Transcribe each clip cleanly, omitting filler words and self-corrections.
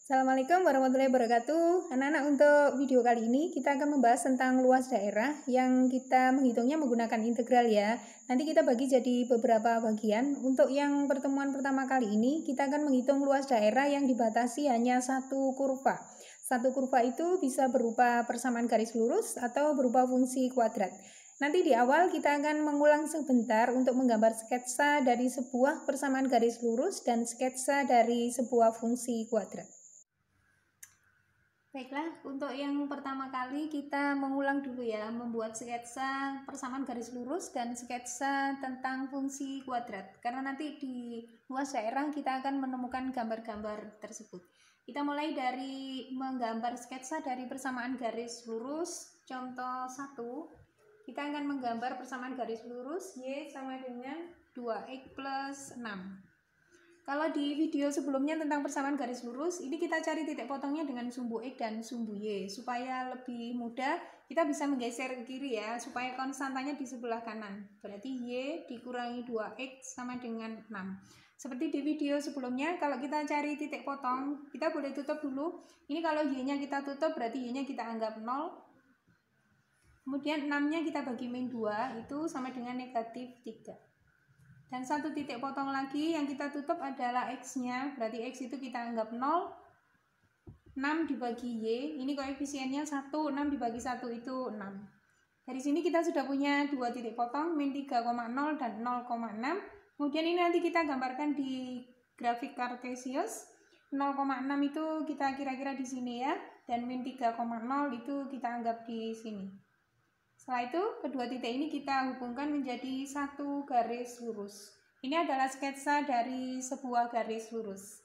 Assalamualaikum warahmatullahi wabarakatuh. Anak-anak, untuk video kali ini kita akan membahas tentang luas daerah yang kita menghitungnya menggunakan integral ya. Nanti kita bagi jadi beberapa bagian. Untuk yang pertemuan pertama kali ini kita akan menghitung luas daerah yang dibatasi hanya satu kurva. Satu kurva itu bisa berupa persamaan garis lurus atau berupa fungsi kuadrat. Nanti di awal kita akan mengulang sebentar untuk menggambar sketsa dari sebuah persamaan garis lurus dan sketsa dari sebuah fungsi kuadrat. Baiklah, untuk yang pertama kali kita mengulang dulu ya, membuat sketsa persamaan garis lurus dan sketsa tentang fungsi kuadrat. Karena nanti di luas daerah kita akan menemukan gambar-gambar tersebut. Kita mulai dari menggambar sketsa dari persamaan garis lurus. Contoh 1, kita akan menggambar persamaan garis lurus Y sama dengan 2X plus 6. Kalau di video sebelumnya tentang persamaan garis lurus, ini kita cari titik potongnya dengan sumbu X dan sumbu Y. Supaya lebih mudah, kita bisa menggeser ke kiri ya, supaya konstantanya di sebelah kanan. Berarti Y dikurangi 2X sama dengan 6. Seperti di video sebelumnya, kalau kita cari titik potong, kita boleh tutup dulu. Ini kalau Y-nya kita tutup, berarti Y-nya kita anggap 0. Kemudian 6-nya kita bagi min 2, itu sama dengan negatif 3. Dan satu titik potong lagi yang kita tutup adalah X-nya, berarti X itu kita anggap 0. 6 dibagi Y, ini koefisiennya 1, 6 dibagi 1 itu 6. Dari sini kita sudah punya dua titik potong, min 3,0 dan 0,6. Kemudian ini nanti kita gambarkan di grafik kartesius. 0,6 itu kita kira-kira di sini ya, dan min 3,0 itu kita anggap di sini. Setelah itu, kedua titik ini kita hubungkan menjadi satu garis lurus. Ini adalah sketsa dari sebuah garis lurus.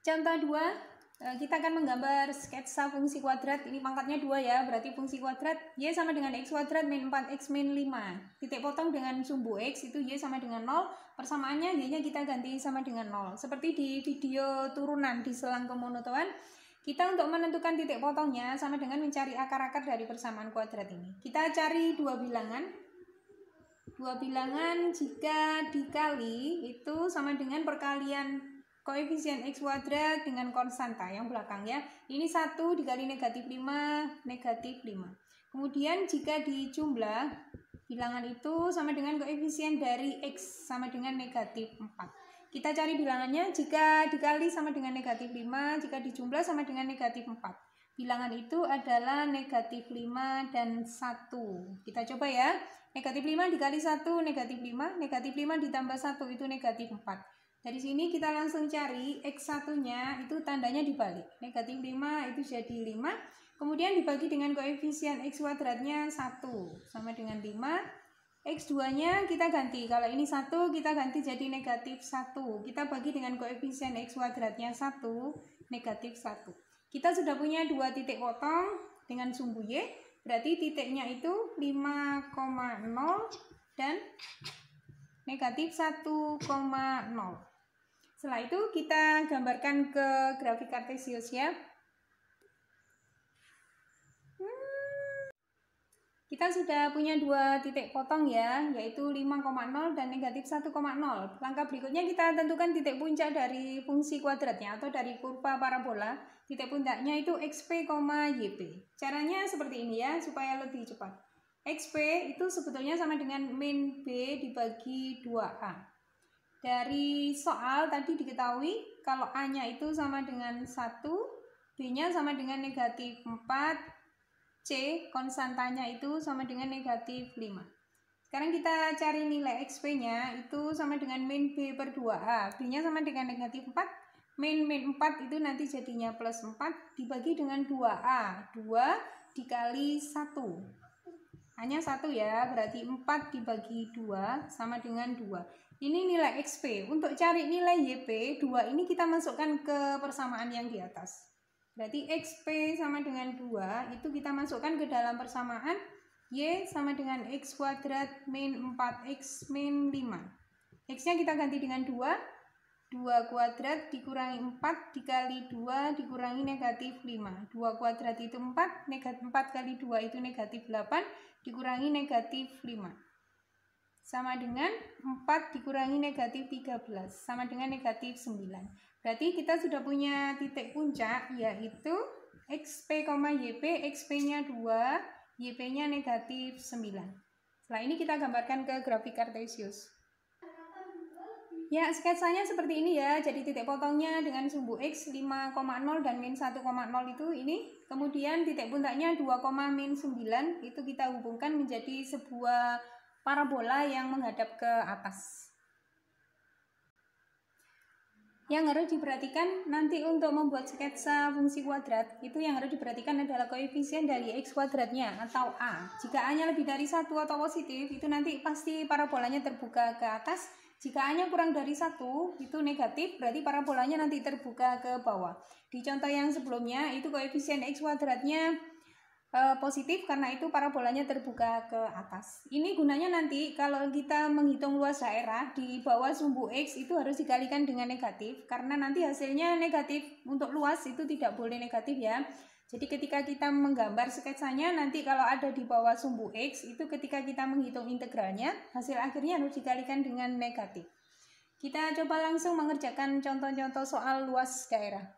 Contoh 2, kita akan menggambar sketsa fungsi kuadrat. Ini pangkatnya 2 ya, berarti fungsi kuadrat Y sama dengan X kuadrat min 4X min 5. Titik potong dengan sumbu X itu Y sama dengan 0. Persamaannya Y-nya kita ganti sama dengan 0. Seperti di video turunan di selang kemonotoan, kita untuk menentukan titik potongnya sama dengan mencari akar-akar dari persamaan kuadrat ini. Kita cari dua bilangan. Dua bilangan jika dikali itu sama dengan perkalian koefisien X kuadrat dengan konstanta yang belakang ya. Ini 1 dikali negatif 5, negatif 5. Kemudian jika dijumlah, bilangan itu sama dengan koefisien dari X sama dengan negatif 4. Kita cari bilangannya, jika dikali sama dengan negatif 5, jika dijumlah sama dengan negatif 4. Bilangan itu adalah negatif 5 dan 1. Kita coba ya. Negatif 5 dikali 1, negatif 5. Negatif 5 ditambah 1 itu negatif 4. Dari sini kita langsung cari X1-nya, itu tandanya dibalik. Negatif 5 itu jadi 5. Kemudian dibagi dengan koefisien X kuadratnya 1, sama dengan 5. X2-nya kita ganti, kalau ini 1 kita ganti jadi negatif 1. Kita bagi dengan koefisien X kuadratnya 1, negatif 1. Kita sudah punya dua titik potong dengan sumbu Y, berarti titiknya itu 5,0 dan negatif 1,0. Setelah itu kita gambarkan ke grafik kartesius ya. Kita sudah punya dua titik potong ya, yaitu 5,0 dan negatif 1,0. Langkah berikutnya kita tentukan titik puncak dari fungsi kuadratnya atau dari kurva parabola. Titik puncaknya itu XP, YP. Caranya seperti ini ya, supaya lebih cepat. XP itu sebetulnya sama dengan min B dibagi 2A. Dari soal tadi diketahui kalau A-nya itu sama dengan 1, B-nya sama dengan negatif 4, C konstantanya itu sama dengan negatif 5. Sekarang kita cari nilai XP-nya itu sama dengan min B per 2A. B-nya sama dengan negatif 4. Min 4 itu nanti jadinya plus 4 dibagi dengan 2A. 2 dikali 1. Hanya 1 ya, berarti 4 dibagi 2 sama dengan 2. Ini nilai XP. Untuk cari nilai YP, 2 ini kita masukkan ke persamaan yang di atas. Berarti XP sama dengan 2, itu kita masukkan ke dalam persamaan Y sama dengan X kuadrat min 4X min 5. X-nya kita ganti dengan 2. 2 kuadrat dikurangi 4 dikali 2 dikurangi negatif 5. 2 kuadrat itu 4, negatif 4 kali 2 itu negatif 8, dikurangi negatif 5. sama dengan 4 dikurangi negatif 13 sama dengan negatif 9. Berarti kita sudah punya titik puncak, yaitu XP, YP, XP-nya 2, YP-nya negatif 9. Setelah ini kita gambarkan ke grafik Kartesius. Ya, sketsanya seperti ini ya. Jadi titik potongnya dengan sumbu X 5,0 dan min 1,0 itu ini. Kemudian titik puncaknya 2, min 9 itu kita hubungkan menjadi sebuah parabola yang menghadap ke atas. Yang harus diperhatikan nanti untuk membuat sketsa fungsi kuadrat, itu yang harus diperhatikan adalah koefisien dari X kuadratnya atau A. Jika A-nya lebih dari 1 atau positif, itu nanti pasti parabolanya terbuka ke atas. Jika A-nya kurang dari 1, itu negatif, berarti parabolanya nanti terbuka ke bawah. Di contoh yang sebelumnya, itu koefisien X kuadratnya positif, karena itu parabolanya terbuka ke atas. Ini gunanya nanti kalau kita menghitung luas daerah di bawah sumbu X itu harus dikalikan dengan negatif, karena nanti hasilnya negatif. Untuk luas itu tidak boleh negatif ya. Jadi ketika kita menggambar sketsanya, nanti kalau ada di bawah sumbu X itu ketika kita menghitung integralnya, hasil akhirnya harus dikalikan dengan negatif. Kita coba langsung mengerjakan contoh-contoh soal luas daerah.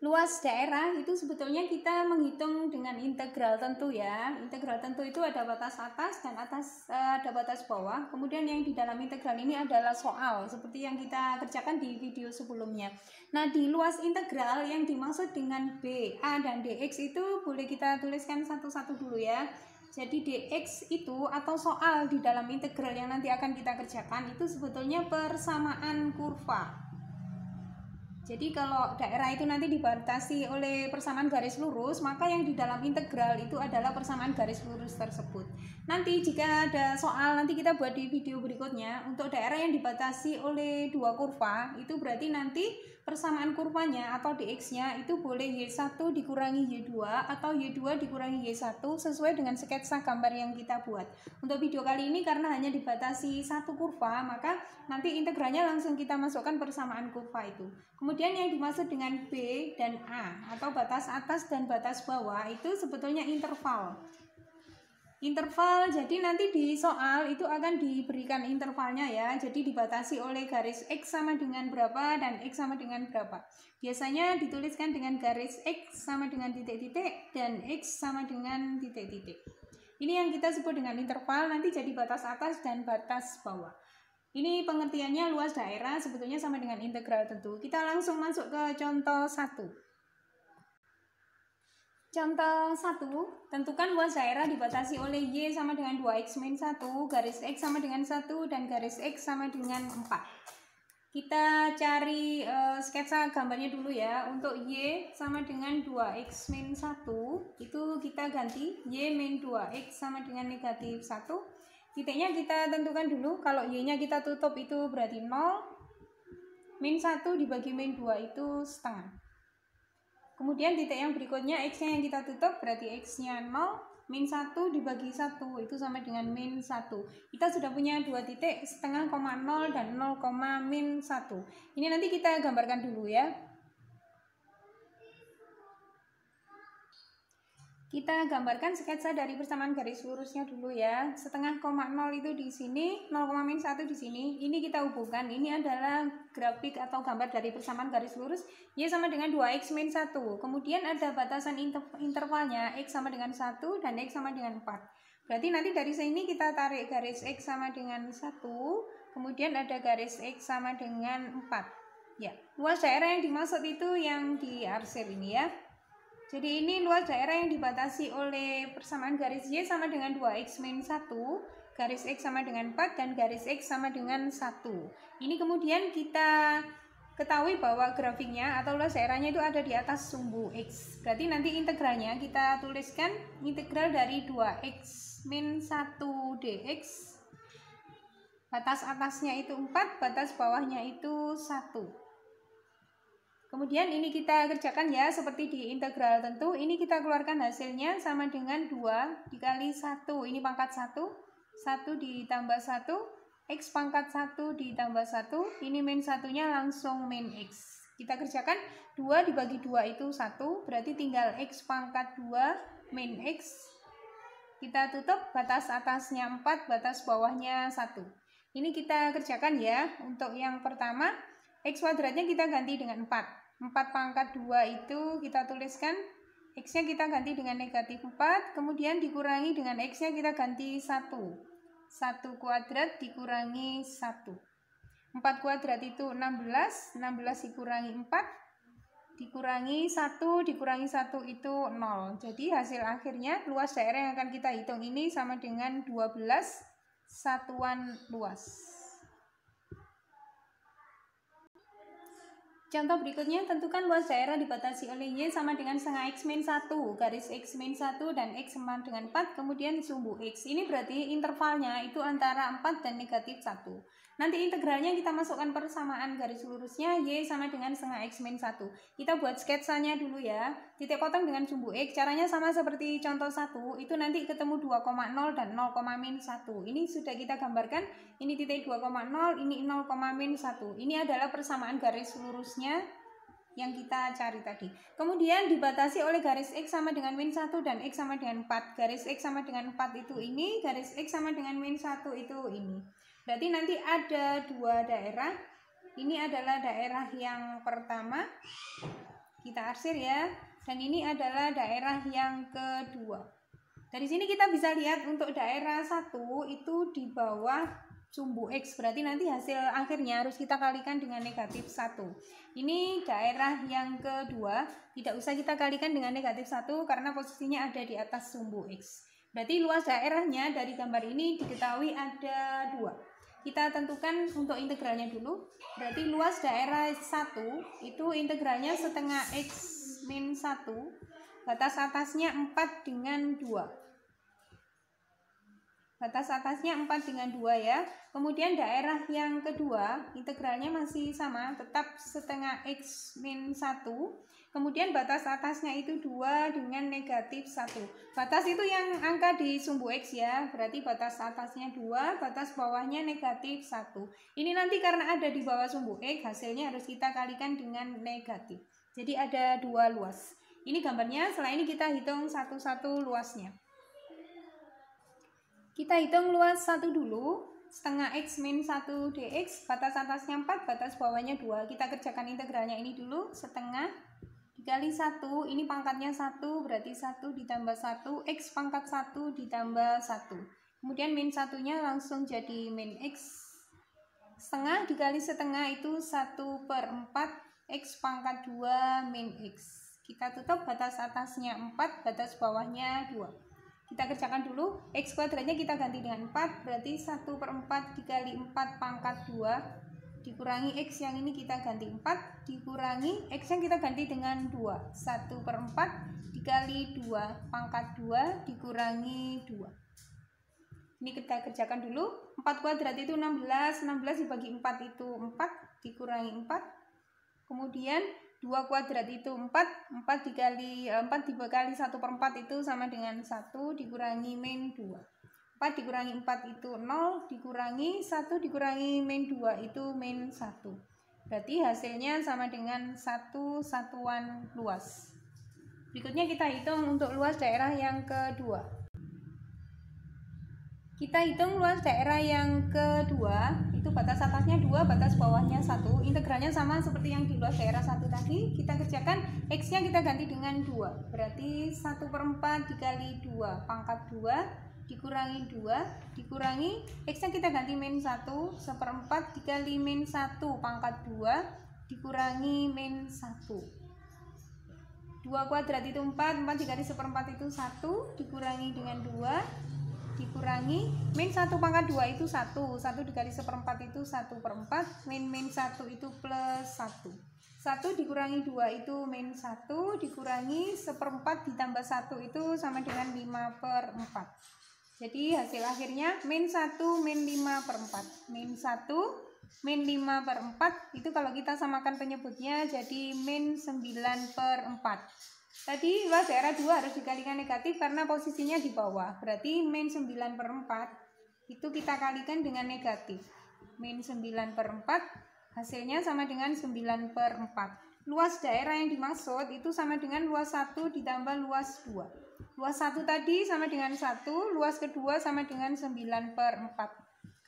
Luas daerah itu sebetulnya kita menghitung dengan integral tentu ya. Integral tentu itu ada batas atas dan ada batas bawah. Kemudian yang di dalam integral ini adalah soal seperti yang kita kerjakan di video sebelumnya. Nah, di luas integral yang dimaksud dengan B, A, dan DX itu boleh kita tuliskan satu-satu dulu ya. Jadi DX itu atau soal di dalam integral yang nanti akan kita kerjakan itu sebetulnya persamaan kurva. Jadi kalau daerah itu nanti dibatasi oleh persamaan garis lurus, maka yang di dalam integral itu adalah persamaan garis lurus tersebut. Nanti jika ada soal, nanti kita buat di video berikutnya, untuk daerah yang dibatasi oleh dua kurva, itu berarti nanti persamaan kurvanya atau dx-nya itu boleh y1 dikurangi y2 atau y2 dikurangi y1 sesuai dengan sketsa gambar yang kita buat. Untuk video kali ini karena hanya dibatasi satu kurva, maka nanti integralnya langsung kita masukkan persamaan kurva itu. Kemudian yang dimaksud dengan B dan A atau batas atas dan batas bawah itu sebetulnya interval. Interval, jadi nanti di soal itu akan diberikan intervalnya ya. Jadi dibatasi oleh garis X sama dengan berapa dan X sama dengan berapa. Biasanya dituliskan dengan garis X sama dengan titik-titik dan X sama dengan titik-titik. Ini yang kita sebut dengan interval, nanti jadi batas atas dan batas bawah. Ini pengertiannya luas daerah sebetulnya sama dengan integral tentu. Kita langsung masuk ke contoh 1. Contoh 1, tentukan luas daerah dibatasi oleh Y sama dengan 2X min 1, garis X sama dengan 1, dan garis X sama dengan 4. Kita cari sketsa gambarnya dulu ya. Untuk Y sama dengan 2X min 1, itu kita ganti Y min 2X sama dengan negatif 1. Titiknya kita tentukan dulu, kalau Y-nya kita tutup itu berarti 0, min 1 dibagi min 2 itu setengah. Kemudian titik yang berikutnya X-nya yang kita tutup berarti X-nya 0, min 1 dibagi 1 itu sama dengan min 1. Kita sudah punya dua titik, setengah, 0 dan 0, min 1. Ini nanti kita gambarkan dulu ya. Kita gambarkan sketsa dari persamaan garis lurusnya dulu ya. Setengah, 0 itu di sini, 0, min 1 di sini. Ini kita hubungkan. Ini adalah grafik atau gambar dari persamaan garis lurus. Y sama dengan 2X min 1. Kemudian ada batasan intervalnya. X sama dengan 1 dan X sama dengan 4. Berarti nanti dari sini kita tarik garis X sama dengan 1. Kemudian ada garis X sama dengan 4. Ya, luas daerah yang dimaksud itu yang diarsir ini ya. Jadi ini luas daerah yang dibatasi oleh persamaan garis Y sama dengan 2X min 1, garis X sama dengan 4, dan garis X sama dengan 1. Ini kemudian kita ketahui bahwa grafiknya atau luas daerahnya itu ada di atas sumbu X. Berarti nanti integralnya kita tuliskan integral dari 2X min 1 dx. Batas atasnya itu 4, batas bawahnya itu 1. Kemudian ini kita kerjakan ya seperti di integral tentu. Ini kita keluarkan hasilnya sama dengan 2 dikali 1. Ini pangkat 1. 1 ditambah 1. X pangkat 1 ditambah 1. Ini min 1-nya langsung min X. Kita kerjakan 2 dibagi 2 itu 1. Berarti tinggal X pangkat 2 min X. Kita tutup, batas atasnya 4, batas bawahnya 1. Ini kita kerjakan ya. Untuk yang pertama, X kuadratnya kita ganti dengan 4. 4 pangkat 2 itu kita tuliskan, X-nya kita ganti dengan negatif 4, kemudian dikurangi dengan X-nya kita ganti 1. 1 kuadrat dikurangi 1. 4 kuadrat itu 16, 16 dikurangi 4, dikurangi 1, dikurangi 1 itu 0. Jadi hasil akhirnya luas daerah yang akan kita hitung ini sama dengan 12 satuan luas. Contoh berikutnya, tentukan luas daerah dibatasi oleh Y sama dengan setengah X min 1, garis X min 1 dan X sama dengan 4, kemudian sumbu X. Ini berarti intervalnya itu antara 4 dan negatif 1. Nanti integralnya kita masukkan persamaan garis lurusnya, Y sama dengan setengah X min 1. Kita buat sketsanya dulu ya. Titik potong dengan sumbu X, caranya sama seperti contoh 1, itu nanti ketemu 2,0 dan 0, min 1. Ini sudah kita gambarkan, ini titik 2,0, ini 0, min 1. Ini adalah persamaan garis lurusnya yang kita cari tadi. Kemudian dibatasi oleh garis X sama dengan min 1 dan X sama dengan 4. Garis X sama dengan 4 itu ini, garis X sama dengan min 1 itu ini. Berarti nanti ada dua daerah. Ini adalah daerah yang pertama, kita arsir ya. Dan ini adalah daerah yang kedua. Dari sini kita bisa lihat untuk daerah 1 itu di bawah sumbu X. Berarti nanti hasil akhirnya harus kita kalikan dengan negatif 1. Ini daerah yang kedua. Tidak usah kita kalikan dengan negatif 1 karena posisinya ada di atas sumbu X. Berarti luas daerahnya dari gambar ini diketahui ada 2. Kita tentukan untuk integralnya dulu. Berarti luas daerah 1 itu integralnya setengah X min 1. Batas atasnya 4 dengan 2. Batas atasnya 4 dengan 2 ya. Kemudian daerah yang kedua, integralnya masih sama, tetap setengah X min 1. Kemudian batas atasnya itu 2 dengan negatif 1. Batas itu yang angka di sumbu X ya. Berarti batas atasnya 2, batas bawahnya negatif 1. Ini nanti karena ada di bawah sumbu X, hasilnya harus kita kalikan dengan negatif. Jadi ada 2 luas. Ini gambarnya, setelah ini kita hitung satu-satu luasnya. Kita hitung luas 1 dulu. Setengah X min 1 dx, batas atasnya 4, batas bawahnya 2. Kita kerjakan integralnya ini dulu. Setengah dikali 1, ini pangkatnya 1, berarti 1 ditambah 1, X pangkat 1 ditambah 1. Kemudian min 1-nya langsung jadi min X. Setengah dikali setengah itu 1/4, X pangkat 2 min X. Kita tutup, batas atasnya 4, batas bawahnya 2. Kita kerjakan dulu, X kuadratnya kita ganti dengan 4, berarti 1/4 dikali 4 pangkat 2. Dikurangi X yang ini kita ganti 4, dikurangi X yang kita ganti dengan 2. 1/4 dikali 2 pangkat 2 dikurangi 2. Ini kita kerjakan dulu. 4 kuadrat itu 16, 16 dibagi 4 itu 4, dikurangi 4. Kemudian 2 kuadrat itu 4, 4 dikali 1/4 itu sama dengan 1, dikurangi min 2. 4 dikurangi 4 itu 0, dikurangi 1 dikurangi min 2 itu min 1. Berarti hasilnya sama dengan 1 satuan luas. Berikutnya kita hitung untuk luas daerah yang kedua. Kita hitung luas daerah yang kedua, itu batas atasnya 2, batas bawahnya 1. Integralnya sama seperti yang di luas daerah 1 tadi. Kita kerjakan, X-nya kita ganti dengan 2. Berarti 1/4 dikali 2 pangkat 2 dikurangi 2, dikurangi X-nya kita ganti min 1, 1/4 dikali min 1 pangkat 2 dikurangi min 1. 2 kuadrat itu 4, 4 dikali 1/4 itu 1, dikurangi dengan 2, dikurangi min 1 pangkat 2 itu 1, 1 dikali 1/4 itu 1/4, min 1 itu plus 1. 1 dikurangi 2 itu min 1, dikurangi 1/4 ditambah 1 itu sama dengan 5/4. Jadi hasil akhirnya min 1 min 5/4. Min 1 min 5/4 itu kalau kita samakan penyebutnya jadi min 9/4. Tadi luas daerah 2 harus dikalikan negatif karena posisinya di bawah. Berarti min 9/4 itu kita kalikan dengan negatif. Min 9/4 hasilnya sama dengan 9/4. Luas daerah yang dimaksud itu sama dengan luas 1 ditambah luas 2. Luas 1 tadi sama dengan 1, luas kedua sama dengan 9/4.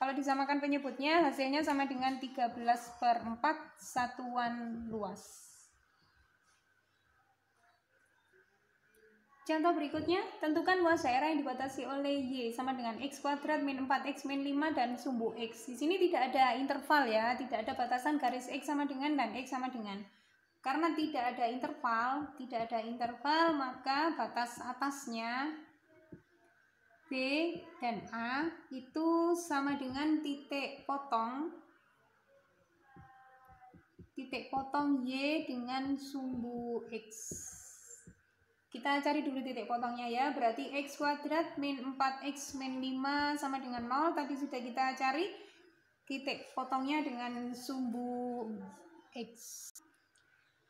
Kalau disamakan penyebutnya, hasilnya sama dengan 13/4 satuan luas. Contoh berikutnya, tentukan luas daerah yang dibatasi oleh Y sama dengan X² min 4X min 5 dan sumbu X. Di sini tidak ada interval ya, tidak ada batasan garis X sama dengan dan X sama dengan. Karena tidak ada interval, maka batas atasnya B dan A itu sama dengan titik potong Y dengan sumbu X. Kita cari dulu titik potongnya ya, berarti X² min 4X min 5 sama dengan 0. Tadi sudah kita cari titik potongnya dengan sumbu X.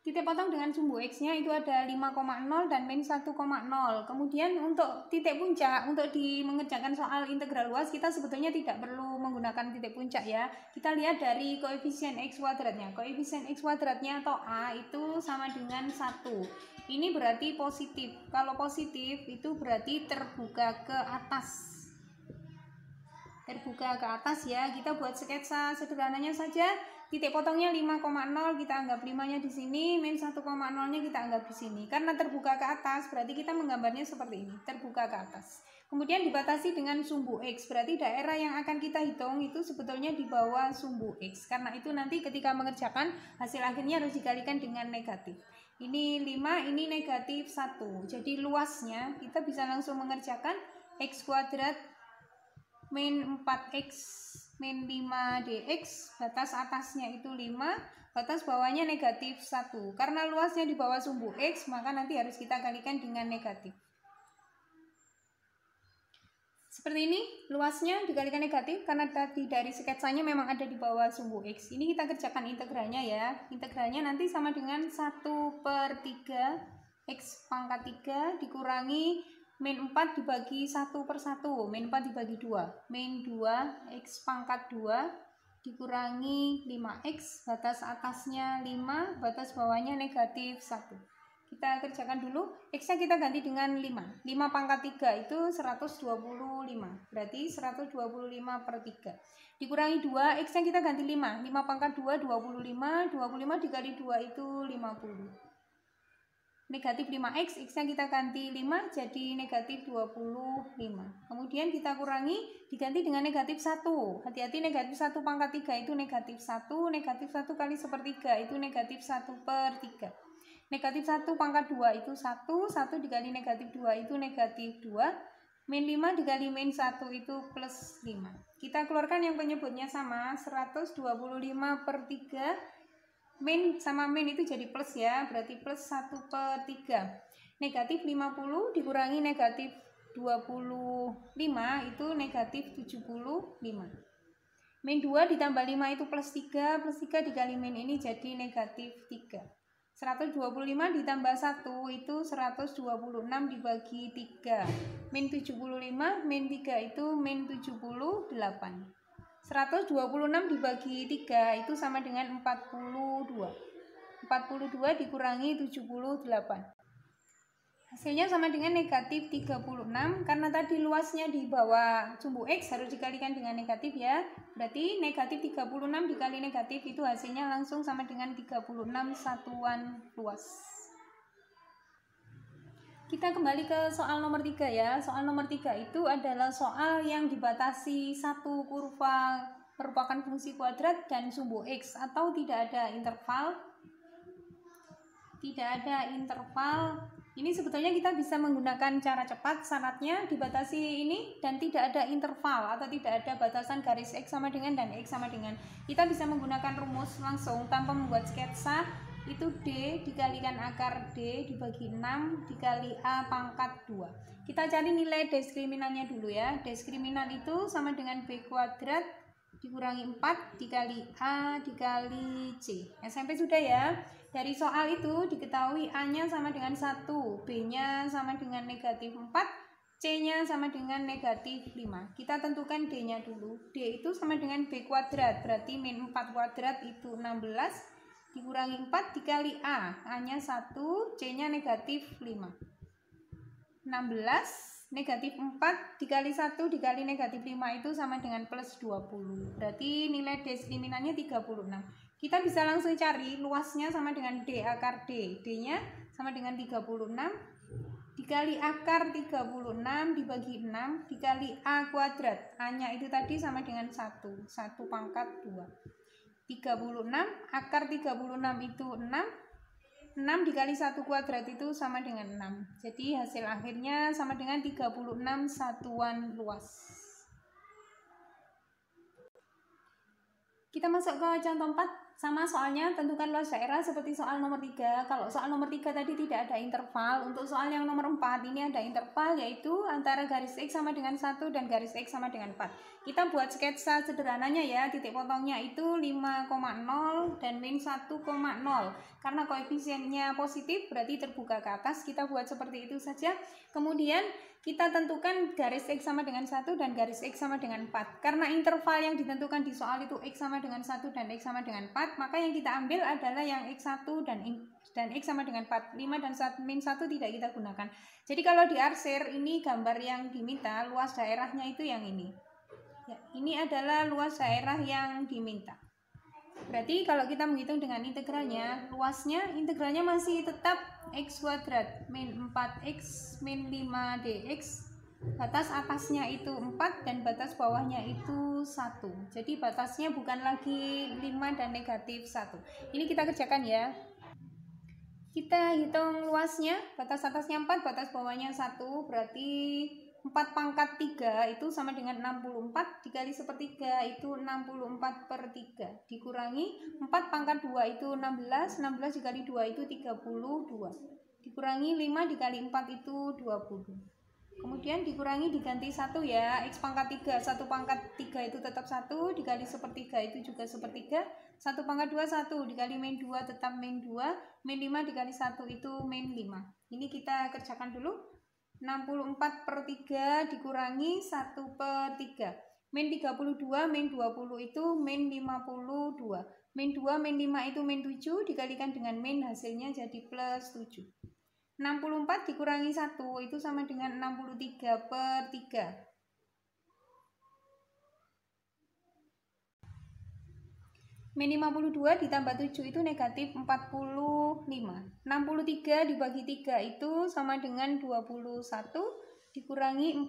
Titik potong dengan sumbu X-nya itu ada 5,0 dan min 1,0. Kemudian untuk titik puncak, untuk mengerjakan soal integral luas, kita sebetulnya tidak perlu menggunakan titik puncak ya. Kita lihat dari koefisien X²-nya. Koefisien X²-nya atau A itu sama dengan 1. Ini berarti positif. Kalau positif itu berarti terbuka ke atas. Ya, kita buat sketsa sederhananya saja. Titik potongnya 5,0, kita anggap 5-nya di sini, min 1,0-nya kita anggap di sini. Karena terbuka ke atas, berarti kita menggambarnya seperti ini, terbuka ke atas. Kemudian dibatasi dengan sumbu X, berarti daerah yang akan kita hitung itu sebetulnya di bawah sumbu X. Karena itu nanti ketika mengerjakan, hasil akhirnya harus dikalikan dengan negatif. Ini 5, ini negatif 1. Jadi luasnya kita bisa langsung mengerjakan X² min 4X min 5 dx, batas atasnya itu 5, batas bawahnya negatif 1. Karena luasnya di bawah sumbu X, maka nanti harus kita kalikan dengan negatif. Seperti ini, luasnya dikalikan negatif karena tadi dari sketsanya memang ada di bawah sumbu X. Ini kita kerjakan integralnya ya. Integralnya nanti sama dengan 1/3 X pangkat 3 dikurangi min 4 dibagi 1/1, min 4 dibagi 2, min 2 X pangkat 2 dikurangi 5X, batas atasnya 5, batas bawahnya negatif 1. Kita kerjakan dulu, X-nya kita ganti dengan 5. 5 pangkat 3 itu 125, berarti 125/3. Dikurangi 2, X-nya kita ganti 5. 5 pangkat 2, 25. 25 dikali 2 itu 50. Negatif 5X, X-nya kita ganti 5, jadi negatif 25. Kemudian kita kurangi, diganti dengan negatif 1. Hati-hati, negatif 1 pangkat 3 itu negatif 1. Negatif 1 kali 1/3 itu negatif 1/3. Negatif 1 pangkat 2 itu 1. 1 dikali negatif 2 itu negatif 2. Min 5 dikali min 1 itu plus 5. Kita keluarkan yang penyebutnya sama, 125/3. Min sama min itu jadi plus ya, berarti plus 1/3. Negatif 50 dikurangi negatif 25 itu negatif 75. Min 2 ditambah 5 itu plus 3, plus 3 dikali min ini jadi negatif 3. 125 ditambah 1 itu 126 dibagi 3. Min 75, min 3 itu min 78. 126 dibagi 3 itu sama dengan 42. 42 dikurangi 78. Hasilnya sama dengan negatif 36. Karena tadi luasnya di bawah sumbu X harus dikalikan dengan negatif ya. Berarti negatif 36 dikali negatif itu hasilnya langsung sama dengan 36 satuan luas. Kita kembali ke soal nomor 3 ya. Soal nomor 3 itu adalah soal yang dibatasi satu kurva merupakan fungsi kuadrat dan sumbu X atau tidak ada interval. Ini sebetulnya kita bisa menggunakan cara cepat. Syaratnya dibatasi ini dan tidak ada interval atau tidak ada batasan garis X sama dengan dan X sama dengan. Kita bisa menggunakan rumus langsung tanpa membuat sketsa. Itu D dikalikan akar D dibagi 6 dikali A pangkat 2. Kita cari nilai diskriminannya dulu ya. Diskriminan itu sama dengan B kuadrat dikurangi 4 dikali A dikali C. SMP sudah ya. Dari soal itu diketahui A-nya sama dengan 1, B-nya sama dengan negatif 4, C-nya sama dengan negatif 5. Kita tentukan D-nya dulu. D itu sama dengan B kuadrat, berarti min 4 kuadrat itu 16. Dikurangi 4 dikali A, A-nya 1, C-nya negatif 5. 16, negatif 4 dikali 1 dikali negatif 5 itu sama dengan plus 20. Berarti nilai diskriminan-nya 36. Kita bisa langsung cari luasnya sama dengan D akar D. D-nya sama dengan 36 dikali akar 36 dibagi 6 dikali A kuadrat. A-nya itu tadi sama dengan 1 pangkat 2. 36 akar 36 itu 6 dikali 1 kuadrat itu sama dengan 6. Jadi hasil akhirnya sama dengan 36 satuan luas. Kita masuk ke contoh 4. Sama soalnya, tentukan luas daerah seperti soal nomor 3. Kalau soal nomor 3 tadi tidak ada interval. Untuk soal yang nomor 4 ini ada interval, yaitu antara garis X sama dengan 1 dan garis X sama dengan 4. Kita buat sketsa sederhananya ya. Titik potongnya itu 5,0 dan min 1,0. Karena koefisiennya positif berarti terbuka ke atas. Kita buat seperti itu saja. Kemudian kita tentukan garis X sama dengan 1 dan garis X sama dengan 4. Karena interval yang ditentukan di soal itu X sama dengan 1 dan X sama dengan 4, maka yang kita ambil adalah yang X1 dan X sama dengan 4. 5 dan min 1 tidak kita gunakan. Jadi kalau diarsir, ini gambar yang diminta, luas daerahnya itu yang ini. Ya, ini adalah luas daerah yang diminta. Berarti kalau kita menghitung dengan integralnya, luasnya integralnya masih tetap X kuadrat min 4X min 5 dx. Batas atasnya itu 4 dan batas bawahnya itu 1. Jadi batasnya bukan lagi 5 dan negatif 1. Ini kita kerjakan ya. Kita hitung luasnya, batas atasnya 4, batas bawahnya 1, berarti 4 pangkat 3 itu sama dengan 64 dikali sepertiga itu 64 per 3 dikurangi 4 pangkat 2 itu 16 dikali 2 itu 32 dikurangi 5 dikali 4 itu 20. Kemudian dikurangi diganti 1 ya, X pangkat 3, 1 pangkat 3 itu tetap 1 dikali sepertiga itu juga sepertiga, 1 pangkat 2 1 dikali min 2 tetap min 2, min 5 dikali 1 itu min 5. Ini kita kerjakan dulu. 64 per 3 dikurangi 1 per 3. Min 32, min 20 itu min 52. Min 2, min 5 itu min 7, dikalikan dengan min hasilnya jadi plus 7. 64 dikurangi 1 itu sama dengan 63 per 3. Min 52 ditambah 7 itu negatif 45. 63 dibagi 3 itu sama dengan 21 dikurangi 45.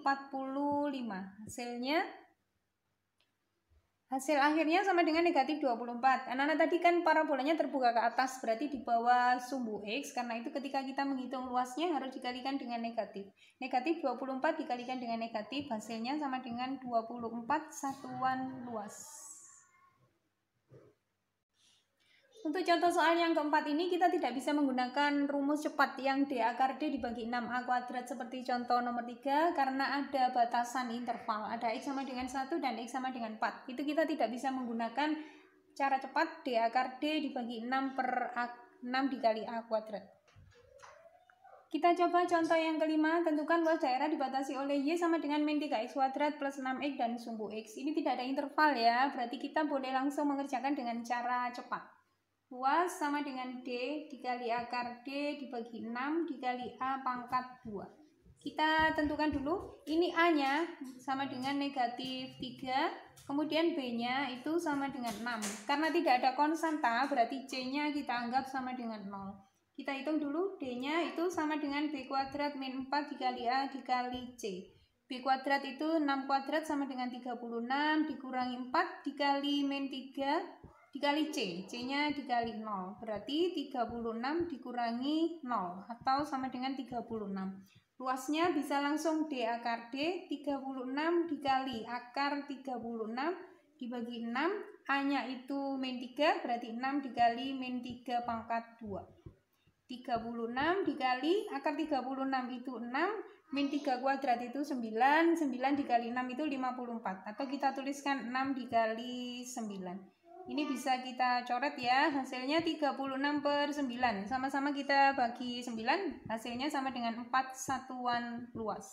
Hasil akhirnya sama dengan negatif 24. Anak-anak tadi kan parabolanya terbuka ke atas, berarti di bawah sumbu X. Karena itu ketika kita menghitung luasnya harus dikalikan dengan negatif. Negatif 24 dikalikan dengan negatif, hasilnya sama dengan 24 satuan luas. Untuk contoh soal yang keempat ini kita tidak bisa menggunakan rumus cepat yang D akar D dibagi 6A kuadrat seperti contoh nomor 3 karena ada batasan interval, ada X sama dengan 1 dan X sama dengan 4. Itu kita tidak bisa menggunakan cara cepat D akar D dibagi 6 per 6 dikali A kuadrat. Kita coba contoh yang kelima, tentukan luas daerah dibatasi oleh Y sama dengan min 3X kuadrat plus 6X dan sumbu X. Ini tidak ada interval ya, berarti kita boleh langsung mengerjakan dengan cara cepat. Luas sama dengan D dikali akar D dibagi 6 dikali A pangkat 2. Kita tentukan dulu, ini A-nya sama dengan negatif 3, kemudian B-nya itu sama dengan 6. Karena tidak ada konstanta, berarti C-nya kita anggap sama dengan 0. Kita hitung dulu, D-nya itu sama dengan B kuadrat min 4 dikali A dikali C. B kuadrat itu 6 kuadrat sama dengan 36 dikurangi 4 dikali min 3 dikali C, C-nya dikali 0, berarti 36 dikurangi 0, atau sama dengan 36. Luasnya bisa langsung D akar D, 36 dikali akar 36 dibagi 6, A-nya itu min 3, berarti 6 dikali min 3 pangkat 2. 36 dikali akar 36 itu 6, min 3 kuadrat itu 9, 9 dikali 6 itu 54, atau kita tuliskan 6 dikali 9. Ini bisa kita coret ya, hasilnya 36 per 9. Sama-sama kita bagi 9, hasilnya sama dengan 4 satuan luas.